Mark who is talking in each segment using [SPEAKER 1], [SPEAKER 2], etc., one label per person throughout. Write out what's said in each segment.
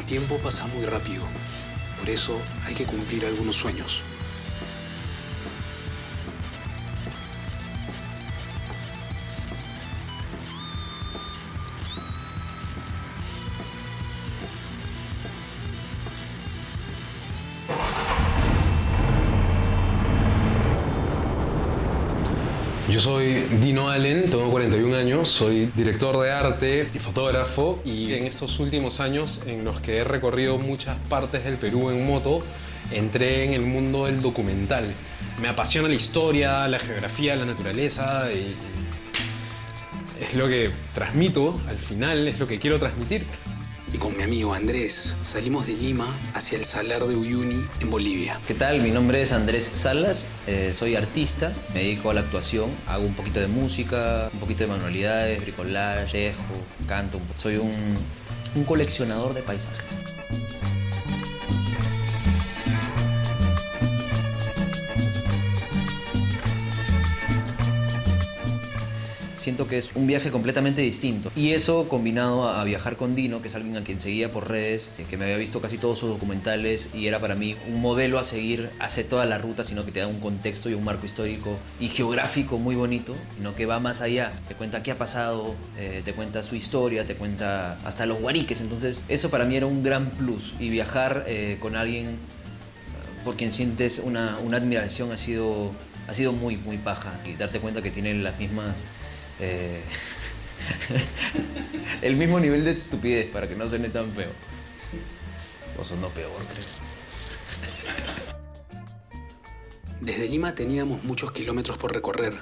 [SPEAKER 1] tiempo pasa muy rápido. Por eso hay que cumplir algunos sueños. Yo soy Dino Allen, tengo 41 años, soy director de arte y fotógrafo, y en estos últimos años en los que he recorrido muchas partes del Perú en moto, entré en el mundo del documental. Me apasiona la historia, la geografía, la naturaleza, y es lo que transmito, al final es lo que quiero transmitir. Y con mi amigo Andrés salimos de Lima hacia el Salar de Uyuni en Bolivia.
[SPEAKER 2] ¿Qué tal? Mi nombre es Andrés Salas, soy artista, me dedico a la actuación, hago un poquito de música, un poquito de manualidades, bricolage, tejo, canto. Soy un coleccionador de paisajes. Siento que es un viaje completamente distinto. Y eso combinado a viajar con Dino, que es alguien a quien seguía por redes, que me había visto casi todos sus documentales y era para mí un modelo a seguir, hace toda la ruta, sino que te da un contexto y un marco histórico y geográfico muy bonito, sino que va más allá. Te cuenta qué ha pasado, te cuenta su historia, te cuenta hasta los guariques. Entonces eso para mí era un gran plus. Y viajar con alguien por quien sientes una admiración ha sido muy, muy paja. Y darte cuenta que tienen las mismas... el mismo nivel de estupidez, para que no suene tan feo. O sonó peor, creo.
[SPEAKER 1] Desde Lima teníamos muchos kilómetros por recorrer.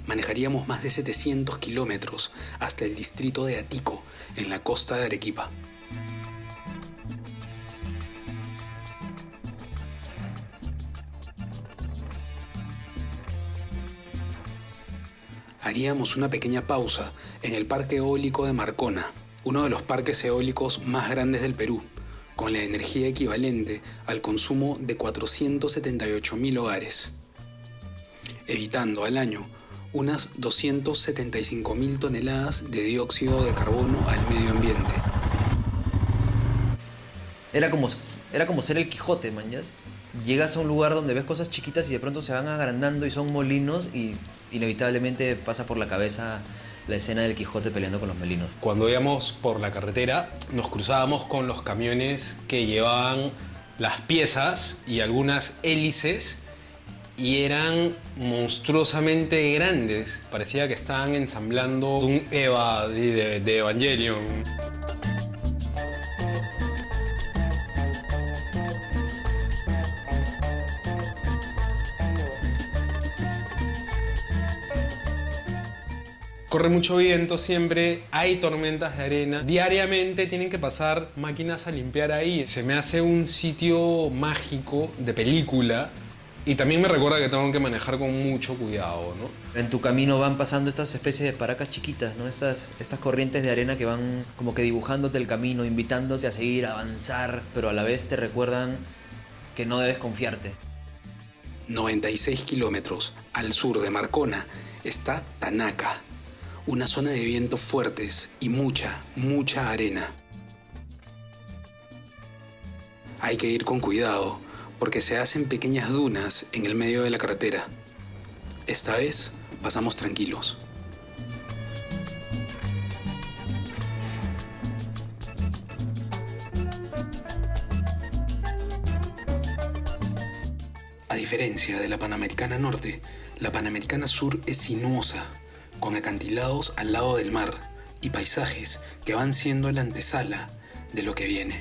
[SPEAKER 1] Manejaríamos más de 700 kilómetros hasta el distrito de Atico, en la costa de Arequipa. Haríamos una pequeña pausa en el Parque Eólico de Marcona, uno de los parques eólicos más grandes del Perú, con la energía equivalente al consumo de 478.000 hogares, evitando al año unas 275.000 toneladas de dióxido de carbono al medio ambiente.
[SPEAKER 2] Era como ser el Quijote, mañas. Llegas a un lugar donde ves cosas chiquitas y de pronto se van agrandando y son molinos y inevitablemente pasa por la cabeza la escena del Quijote peleando con los molinos.
[SPEAKER 3] Cuando íbamos por la carretera nos cruzábamos con los camiones que llevaban las piezas y algunas hélices y eran monstruosamente grandes. Parecía que estaban ensamblando un Eva de Evangelion. Corre mucho viento siempre, hay tormentas de arena. Diariamente tienen que pasar máquinas a limpiar ahí. Se me hace un sitio mágico de película y también me recuerda que tengo que manejar con mucho cuidado, ¿no?
[SPEAKER 2] En tu camino van pasando estas especies de paracas chiquitas, ¿no? Estas corrientes de arena que van como que dibujándote el camino, invitándote a seguir, a avanzar, pero a la vez te recuerdan que no debes confiarte.
[SPEAKER 1] 96 kilómetros al sur de Marcona está Tanaca, una zona de vientos fuertes y mucha arena. Hay que ir con cuidado porque se hacen pequeñas dunas en el medio de la carretera. Esta vez pasamos tranquilos. A diferencia de la Panamericana Norte, la Panamericana Sur es sinuosa, con acantilados al lado del mar y paisajes que van siendo la antesala de lo que viene.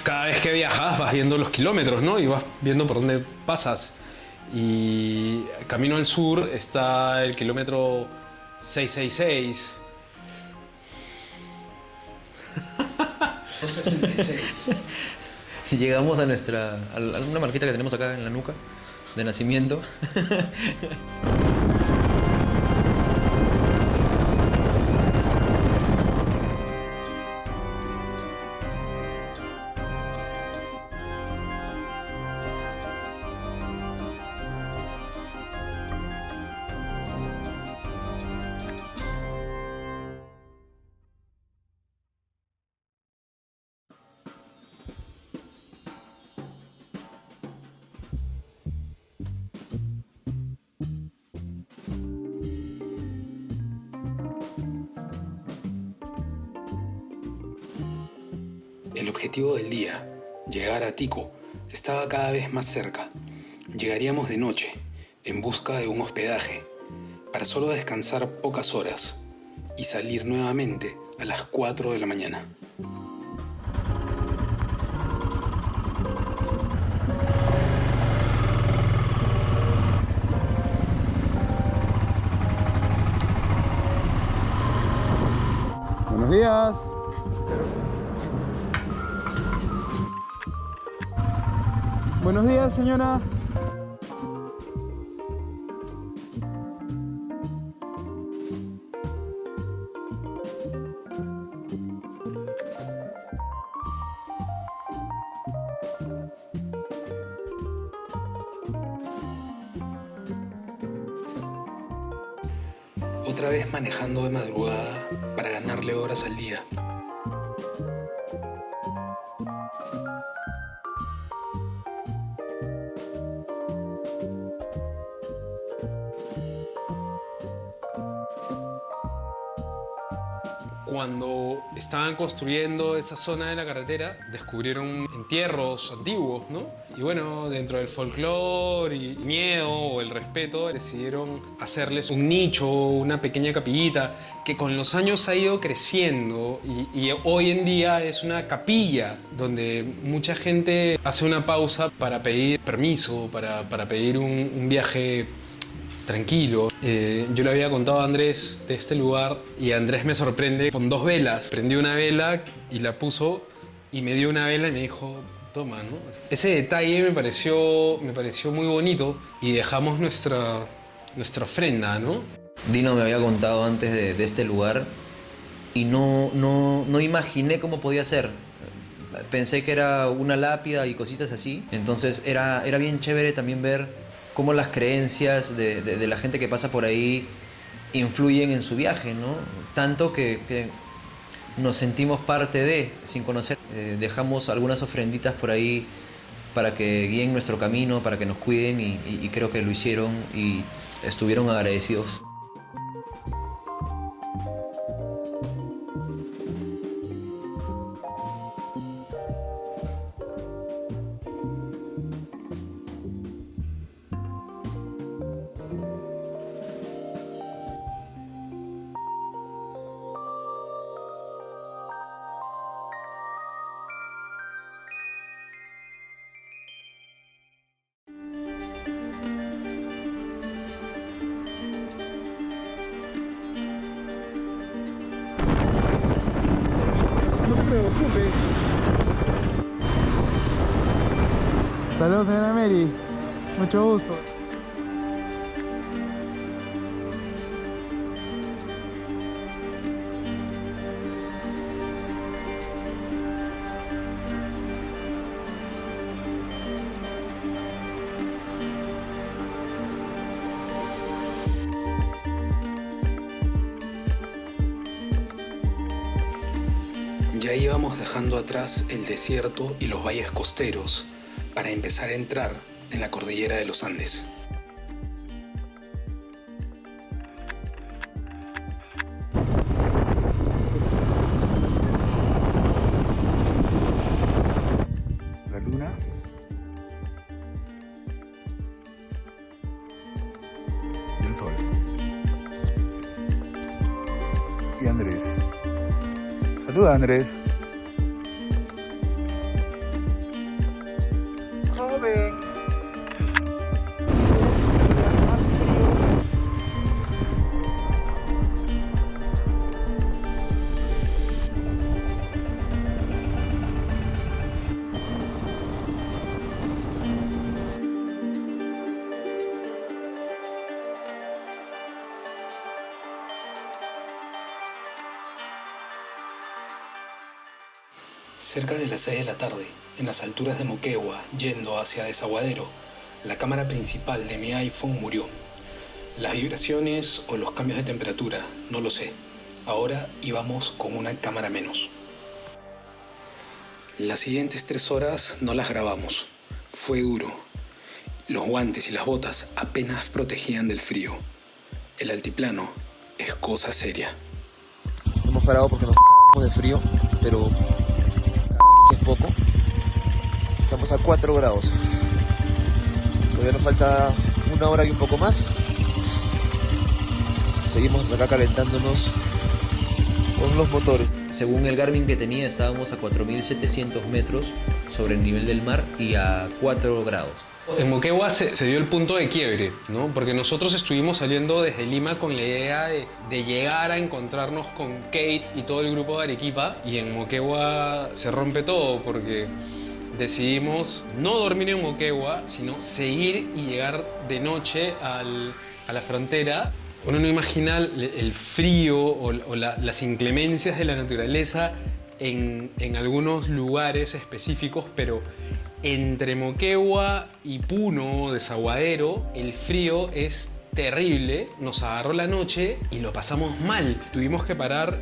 [SPEAKER 3] cada vez que viajas vas viendo los kilómetros, ¿no? Y vas viendo por dónde pasas. Y camino al sur está el kilómetro 666.
[SPEAKER 2] 266. Llegamos a una marquita que tenemos acá en la nuca de nacimiento.
[SPEAKER 4] El objetivo del día, llegar a Tico, estaba cada vez más cerca. Llegaríamos de noche, en busca de un hospedaje, para solo descansar pocas horas y salir nuevamente a las 4 de la mañana.
[SPEAKER 5] Buenos días. Buenos días, señora.
[SPEAKER 4] Otra vez manejando de madrugada para ganarle horas al día.
[SPEAKER 3] Cuando estaban construyendo esa zona de la carretera, descubrieron entierros antiguos, ¿no? Y bueno, dentro del folclore y miedo o el respeto, decidieron hacerles un nicho, una pequeña capillita, que con los años ha ido creciendo y hoy en día es una capilla donde mucha gente hace una pausa para pedir permiso, para pedir un viaje tranquilo. Yo le había contado a Andrés de este lugar y Andrés me sorprende con 2 velas. Prendí una vela y la puso y me dio una vela y me dijo, toma, ¿no? Ese detalle me pareció muy bonito y dejamos nuestra ofrenda, ¿no?
[SPEAKER 2] Dino me había contado antes de este lugar y no imaginé cómo podía ser. Pensé que era una lápida y cositas así. Entonces era bien chévere también ver cómo las creencias de la gente que pasa por ahí influyen en su viaje, ¿no? Tanto que nos sentimos parte de, sin conocer. Dejamos algunas ofrenditas por ahí para que guíen nuestro camino, para que nos cuiden y creo que lo hicieron y estuvieron agradecidos.
[SPEAKER 5] No se preocupe. Saludos, señora Mary. Mucho gusto.
[SPEAKER 4] Ya íbamos dejando atrás el desierto y los valles costeros para empezar a entrar en la cordillera de los Andes.
[SPEAKER 6] La luna. Y el sol. Y Andrés. Saluda, Andrés.
[SPEAKER 4] Cerca de las 6 de la tarde, en las alturas de Moquegua, yendo hacia Desaguadero, la cámara principal de mi iPhone murió. Las vibraciones o los cambios de temperatura, no lo sé. Ahora íbamos con una cámara menos. Las siguientes 3 horas no las grabamos. Fue duro. Los guantes y las botas apenas protegían del frío. El altiplano es cosa seria.
[SPEAKER 7] Hemos parado porque nos cagamos de frío, pero cagamos es poco. Estamos a 4 grados. Todavía nos falta 1 hora y un poco más. Seguimos hasta acá calentándonos con los motores.
[SPEAKER 2] Según el Garmin que tenía, estábamos a 4.700 metros sobre el nivel del mar y a 4 grados.
[SPEAKER 3] En Moquegua se dio el punto de quiebre, ¿no? Porque nosotros estuvimos saliendo desde Lima con la idea de llegar a encontrarnos con Kate y todo el grupo de Arequipa, y en Moquegua se rompe todo porque decidimos no dormir en Moquegua, sino seguir y llegar de noche a la frontera. Uno no imagina el frío o las inclemencias de la naturaleza en algunos lugares específicos, pero entre Moquegua y Puno, Desaguadero, el frío es terrible. Nos agarró la noche y lo pasamos mal. Tuvimos que parar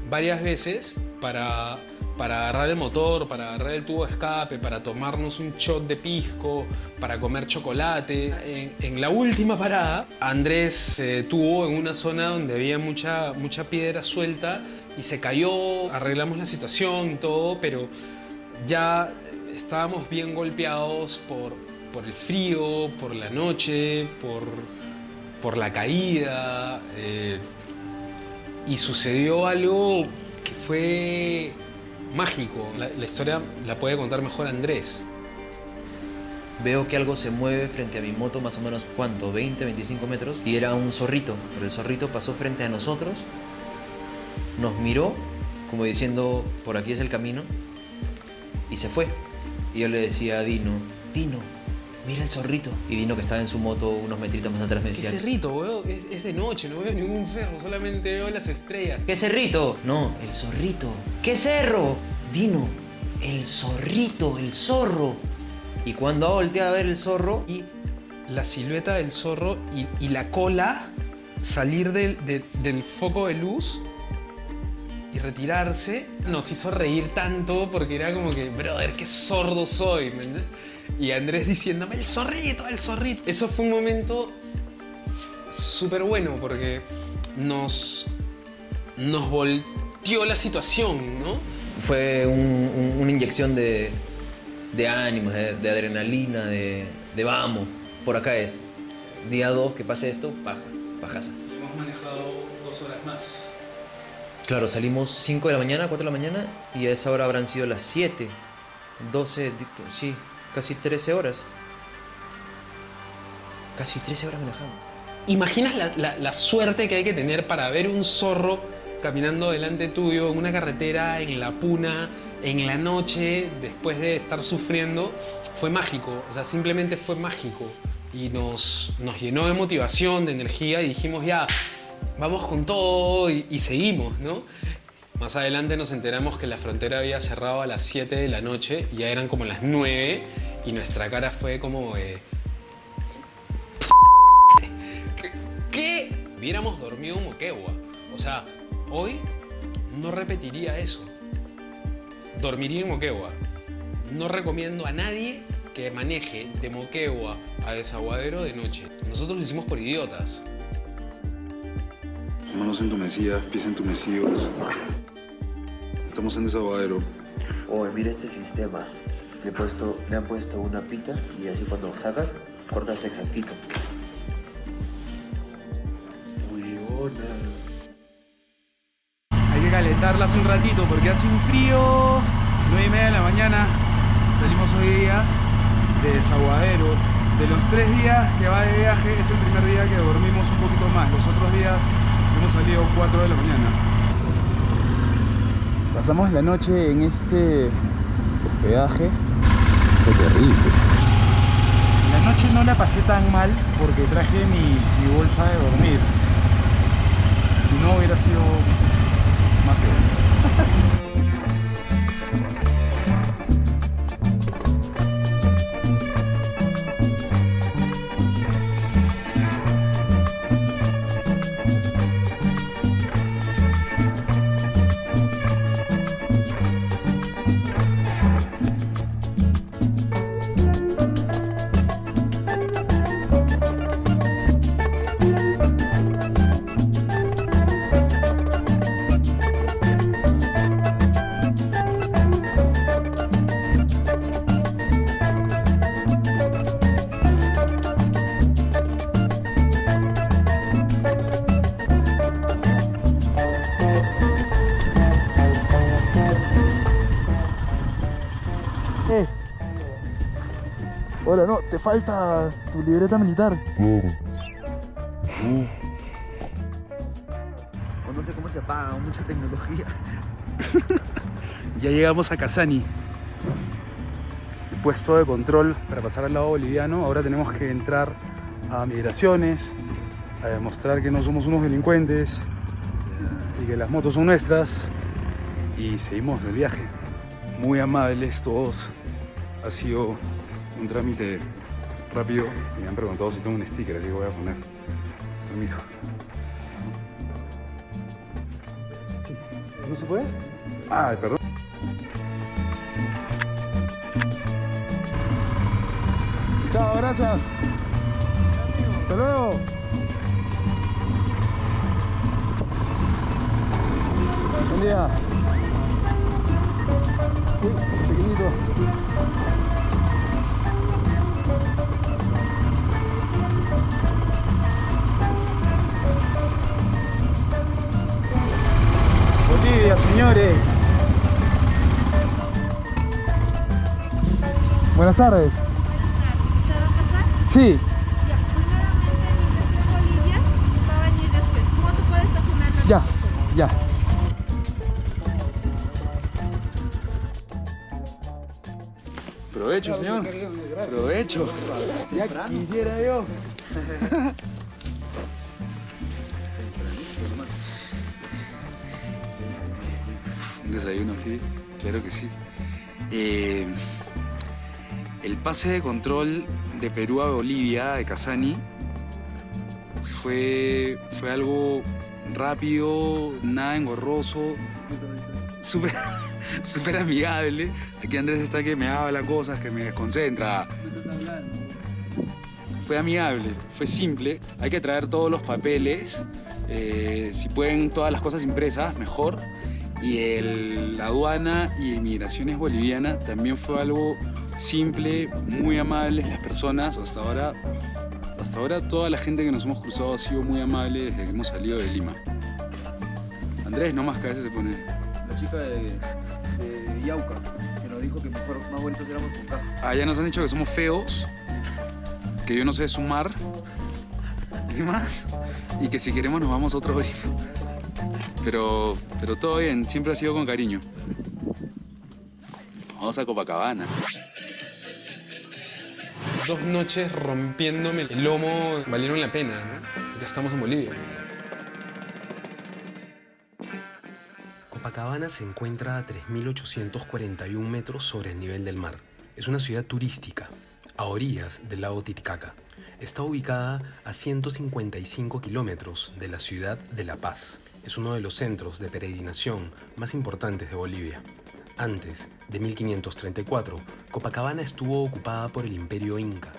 [SPEAKER 3] varias veces para agarrar el motor, para agarrar el tubo de escape, para tomarnos un shot de pisco, para comer chocolate. En la última parada, Andrés se tuvo en una zona donde había mucha piedra suelta y se cayó. Arreglamos la situación y todo, pero ya estábamos bien golpeados por el frío, por la noche, por la caída. Y sucedió algo que fue mágico. La historia la puede contar mejor Andrés.
[SPEAKER 2] Veo que algo se mueve frente a mi moto, más o menos, ¿cuánto? 20, 25 metros. Y era un zorrito, pero el zorrito pasó frente a nosotros, nos miró, como diciendo, por aquí es el camino, y se fue. Y yo le decía a Dino, mira el zorrito. Y Dino, que estaba en su moto unos metritos más atrás, me decía,
[SPEAKER 3] ¿Qué cerrito, weón? Es de noche, no veo ningún cerro, solamente veo las estrellas.
[SPEAKER 2] ¿qué cerrito? No, el zorrito. ¿Qué cerro? Dino, el zorrito, el zorro. Y cuando volteé a ver el zorro,
[SPEAKER 3] Y la silueta del zorro y la cola salir del foco de luz y retirarse, nos hizo reír tanto porque era como que, brother, qué sordo soy, ¿me entiendes? Y Andrés diciéndome, el zorrito, el zorrito. Eso fue un momento súper bueno porque nos volteó la situación, ¿no?
[SPEAKER 2] fue una inyección de ánimos, de adrenalina, de vamos, por acá es. Día 2 que pase esto, bajaza.
[SPEAKER 3] Hemos manejado 2 horas más.
[SPEAKER 2] Claro, salimos 5 de la mañana, 4 de la mañana, y a esa hora habrán sido las 7, 12, sí, casi 13 horas. Casi 13 horas manejando.
[SPEAKER 3] ¿Imaginas la suerte que hay que tener para ver un zorro caminando delante tuyo en una carretera, en la puna, en la noche, después de estar sufriendo? Fue mágico, o sea, simplemente fue mágico. Y nos llenó de motivación, de energía, y dijimos ya, vamos con todo y seguimos, ¿no? Más adelante nos enteramos que la frontera había cerrado a las 7 de la noche, y ya eran como las 9, y nuestra cara fue como ¿qué? Hubiéramos dormido en Moquegua. O sea, hoy no repetiría eso. Dormiría en Moquegua. No recomiendo a nadie que maneje de Moquegua a Desaguadero de noche. Nosotros lo hicimos por idiotas.
[SPEAKER 6] Manos entumecidas, pies entumecidos. Estamos en Desaguadero.
[SPEAKER 8] Oh, mira este sistema. Le han puesto una pita y así cuando sacas, cortas exactito.
[SPEAKER 5] Hay que calentarlas un ratito porque hace un frío. 9:30 de la mañana. Salimos hoy día de Desaguadero. De los 3 días que va de viaje, es el primer día que dormimos un poquito más. Los otros días hemos salido 4 de la mañana. Pasamos la noche en este hospedaje. Fue terrible. La noche no la pasé tan mal porque traje mi bolsa de dormir. Si no, hubiera sido más feo. Ahora no, te falta tu libreta militar.
[SPEAKER 7] O no sé cómo se apaga, mucha tecnología.
[SPEAKER 5] Ya llegamos a Casani. Puesto de control para pasar al lado boliviano. Ahora tenemos que entrar a migraciones, a demostrar que no somos unos delincuentes y que las motos son nuestras. Y seguimos el viaje. Muy amables todos. Ha sido un trámite rápido y me han preguntado si tengo un sticker, así que voy a poner. Permiso. Sí. ¿No se puede? Ah, perdón. Chao, gracias. Hasta luego. Buen día. Uy, pequeñito. Bolivia, señores. Buenas tardes. Sí. Ya, ya. Provecho, señor. Provecho. Ya quisiera yo.
[SPEAKER 6] Un desayuno, sí, claro que sí. El pase de control de Perú a Bolivia, de Casani, fue algo rápido, nada engorroso, súper amigable. Aquí Andrés está que me habla cosas, que me desconcentra. Fue amigable, fue simple. Hay que traer todos los papeles, si pueden todas las cosas impresas, mejor. Y la aduana y migraciones boliviana también fue algo simple, muy amables las personas. Hasta ahora toda la gente que nos hemos cruzado ha sido muy amable desde que hemos salido de Lima. Andrés, no más que a veces se pone.
[SPEAKER 2] La chica de Yauca, que nos dijo que mejor, más bonitos éramos con caja.
[SPEAKER 6] Ah, ya nos han dicho que somos feos, que yo no sé sumar. ¿Qué más? Y que si queremos nos vamos a otro grifo. Pero todo bien, siempre ha sido con cariño. Vamos a Copacabana.
[SPEAKER 1] 2 noches rompiéndome el lomo valieron la pena, ¿no? Ya estamos en Bolivia. Copacabana se encuentra a 3.841 metros sobre el nivel del mar. Es una ciudad turística, a orillas del lago Titicaca. Está ubicada a 155 kilómetros de la ciudad de La Paz. Es uno de los centros de peregrinación más importantes de Bolivia. Antes de 1534, Copacabana estuvo ocupada por el Imperio Inca.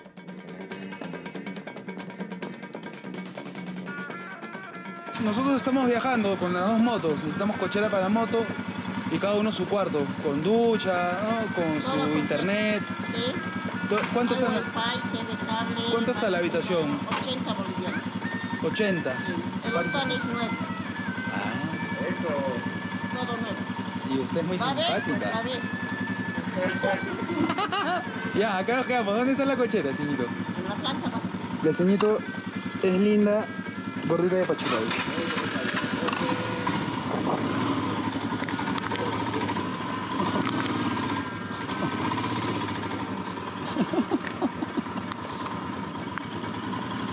[SPEAKER 5] Nosotros estamos viajando con las 2 motos. Necesitamos cochera para la moto y cada uno su cuarto, con ducha, ¿no? Con su internet.
[SPEAKER 9] Sí.
[SPEAKER 5] ¿Cuánto está,
[SPEAKER 9] Cable,
[SPEAKER 5] ¿Cuánto está la habitación?
[SPEAKER 9] 80 bolivianos.
[SPEAKER 5] 80.
[SPEAKER 9] Sí. El hostal es nuevo. Todo nuevo.
[SPEAKER 5] Y usted es muy simpática.
[SPEAKER 9] A ver.
[SPEAKER 5] Ya, acá nos quedamos. ¿Dónde está la cochera, señorito?
[SPEAKER 9] En la planta baja.
[SPEAKER 5] La señorito es linda, gordita de Pachuca.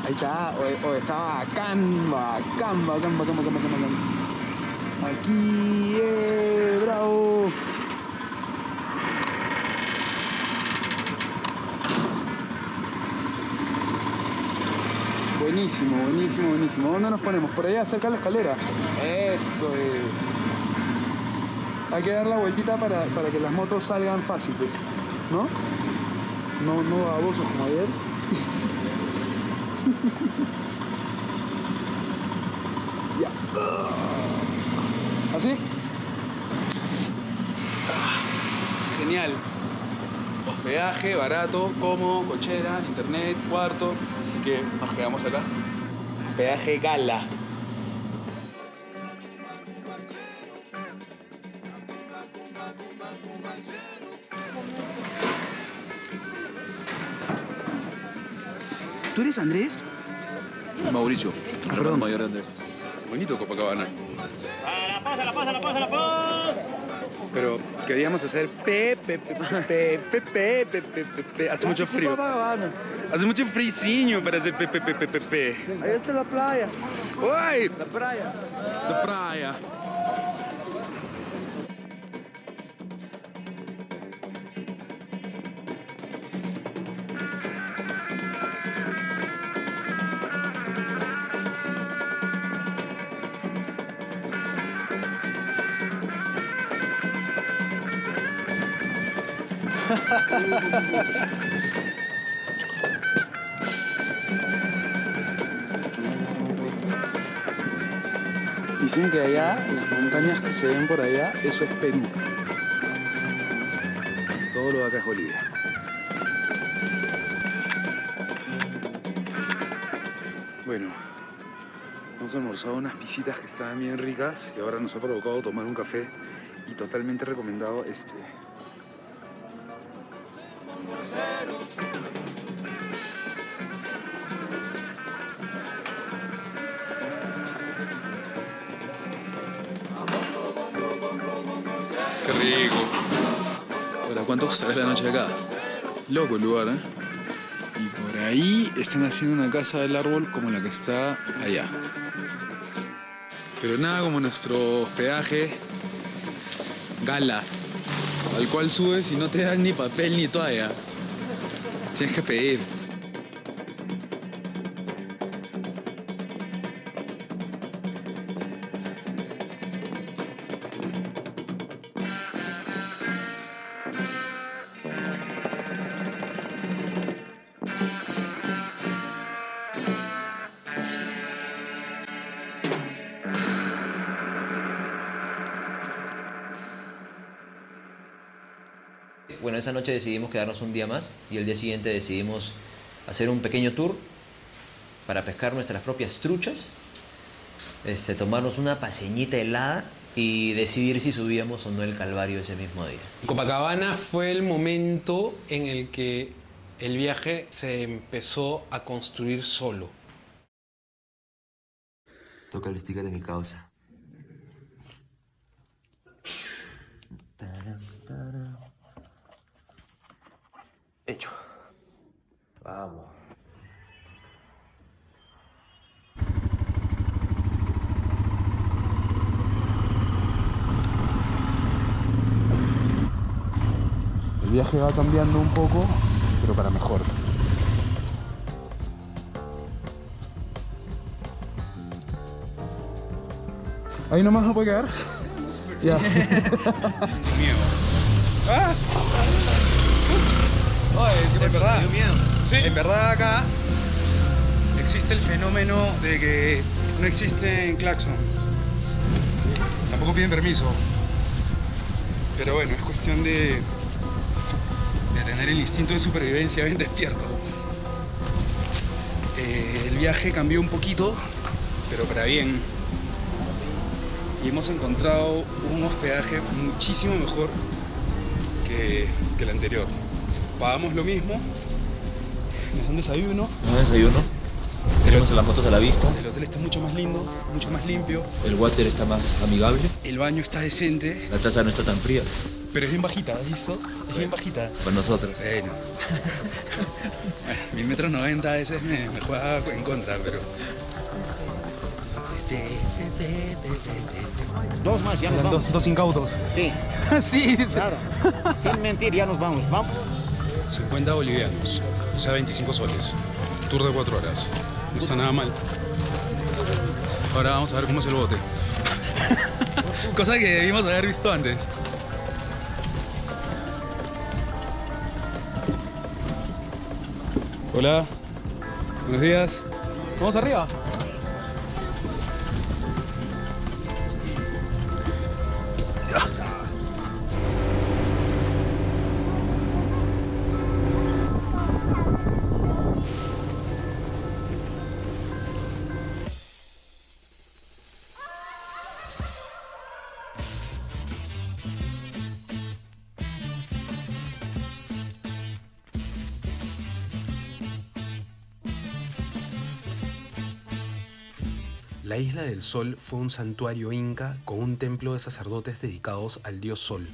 [SPEAKER 5] Ahí está, o está bacán. Aquí, bravo. Buenísimo. ¿Dónde nos ponemos? Por allá, cerca de la escalera. Eso es. Hay que dar la vueltita para que las motos salgan fácil, pues. ¿No? No babosos como ayer. Ya. ¿Así? Genial. Hospedaje barato, cómodo, cochera, internet, cuarto. Así que nos quedamos acá. Hospedaje gala. ¿Tú eres Andrés?
[SPEAKER 6] Mauricio,
[SPEAKER 5] perdón.
[SPEAKER 6] mayor de Andrés. Bonito Copacabana. Pero queríamos hacer Hace mucho frío. Hace mucho frisinho para hacer
[SPEAKER 5] Ahí está la playa.
[SPEAKER 6] ¡Uy!
[SPEAKER 5] La playa.
[SPEAKER 6] La playa.
[SPEAKER 5] Dicen que allá, las montañas que se ven por allá, eso es Perú. Y todo lo de acá es Bolivia. Bueno, hemos almorzado unas pisitas que estaban bien ricas y ahora nos ha provocado tomar un café y totalmente recomendado este.
[SPEAKER 6] Qué rico. Ahora, ¿cuánto costará la noche acá? Loco el lugar, ¿eh? Y por ahí están haciendo una casa del árbol como la que está allá. Pero nada como nuestro hospedaje Gala, al cual subes y no te dan ni papel ni toalla. Tienes que pedir.
[SPEAKER 2] Bueno, esa noche decidimos quedarnos un día más y el día siguiente decidimos hacer un pequeño tour para pescar nuestras propias truchas, tomarnos una paseñita helada y decidir si subíamos o no el Calvario ese mismo día.
[SPEAKER 1] Copacabana fue el momento en el que el viaje se empezó a construir solo.
[SPEAKER 8] Toca el sticker de mi causa. Hecho. Vamos.
[SPEAKER 5] El viaje va cambiando un poco, pero para mejor. Ahí nomás no puede quedar. Ya.
[SPEAKER 6] Miedo. ¡Ah!
[SPEAKER 5] Oye, en verdad,
[SPEAKER 6] Sí.
[SPEAKER 5] en verdad acá existe el fenómeno de que no existen claxons. Tampoco piden permiso. Pero bueno, es cuestión de tener el instinto de supervivencia bien despierto. El viaje cambió un poquito, pero para bien. Y hemos encontrado un hospedaje muchísimo mejor que el anterior. Pagamos lo mismo, nos dan desayuno,
[SPEAKER 2] Un desayuno, tenemos las motos a la vista,
[SPEAKER 5] el hotel está mucho más lindo, mucho más limpio,
[SPEAKER 2] el water está más amigable,
[SPEAKER 5] el baño está decente,
[SPEAKER 2] la taza no está tan fría
[SPEAKER 5] pero es bien bajita, ¿has visto? Es bien bajita.
[SPEAKER 2] para nosotros.
[SPEAKER 5] Bueno, 1.090 metros a veces me juega en contra, pero...
[SPEAKER 10] Dos más, ya nos vamos.
[SPEAKER 5] Dos incautos.
[SPEAKER 10] Sí,
[SPEAKER 5] Sí,
[SPEAKER 10] claro. Sin mentir, ya nos vamos. Vamos.
[SPEAKER 5] 50 bolivianos, o sea 25 soles. Tour de 4 horas. No está nada mal. Ahora vamos a ver cómo es el bote. Cosa que debimos haber visto antes. Hola. Buenos días. ¿Vamos arriba?
[SPEAKER 1] La Isla del Sol fue un santuario inca con un templo de sacerdotes dedicados al dios Sol.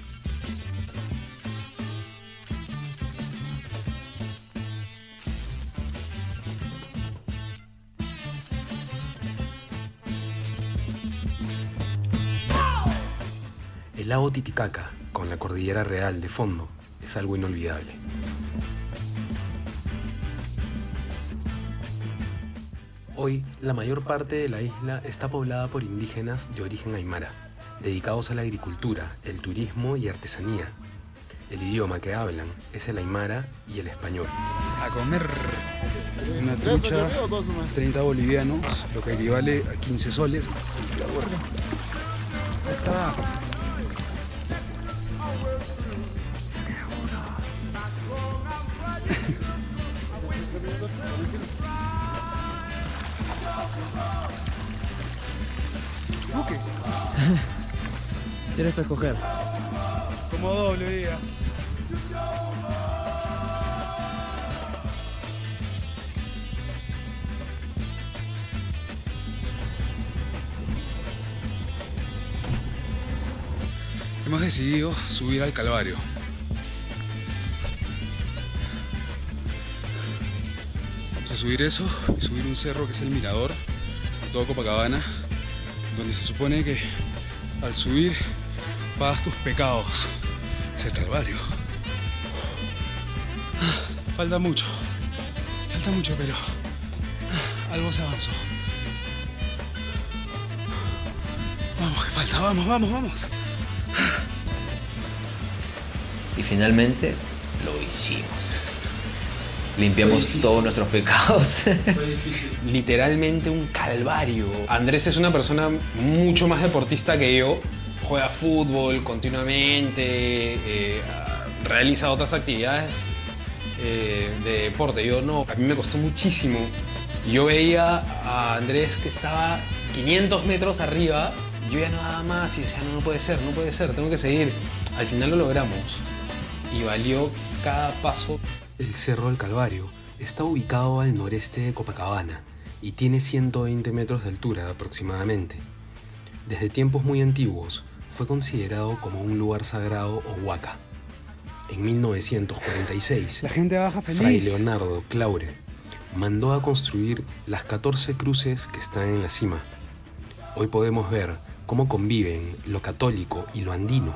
[SPEAKER 1] El lago Titicaca, con la cordillera real de fondo, es algo inolvidable. Hoy, la mayor parte de la isla está poblada por indígenas de origen aymara, dedicados a la agricultura, el turismo y artesanía. El idioma que hablan es el aymara y el español.
[SPEAKER 5] A comer una trucha, 30 bolivianos, lo que equivale a 15 soles. Ahí está.
[SPEAKER 11] Tienes que escoger.
[SPEAKER 5] Como doble día. Hemos decidido subir al Calvario. Vamos a subir eso y subir un cerro que es el Mirador de todo Copacabana, donde se supone que al subir pagas tus pecados. Es el Calvario. Falta mucho, pero algo se avanzó. Vamos, que falta, vamos.
[SPEAKER 2] Y finalmente lo hicimos. Limpiamos todos nuestros pecados.
[SPEAKER 3] Literalmente un calvario. Andrés es una persona mucho más deportista que yo. Juega fútbol continuamente, realiza otras actividades de deporte. Yo no, a mí me costó muchísimo. Yo veía a Andrés que estaba 500 metros arriba, y yo ya no daba más y decía, no puede ser, tengo que seguir. Al final lo logramos y valió cada paso.
[SPEAKER 1] El Cerro del Calvario está ubicado al noreste de Copacabana y tiene 120 metros de altura aproximadamente. Desde tiempos muy antiguos fue considerado como un lugar sagrado o huaca. En 1946,
[SPEAKER 5] La gente baja feliz.
[SPEAKER 1] Fray Leonardo Claure mandó a construir las 14 cruces que están en la cima. Hoy podemos ver cómo conviven lo católico y lo andino,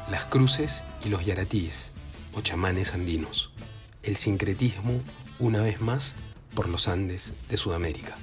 [SPEAKER 1] las cruces y los yaratíes, o chamanes andinos. El sincretismo, una vez más, por los Andes de Sudamérica.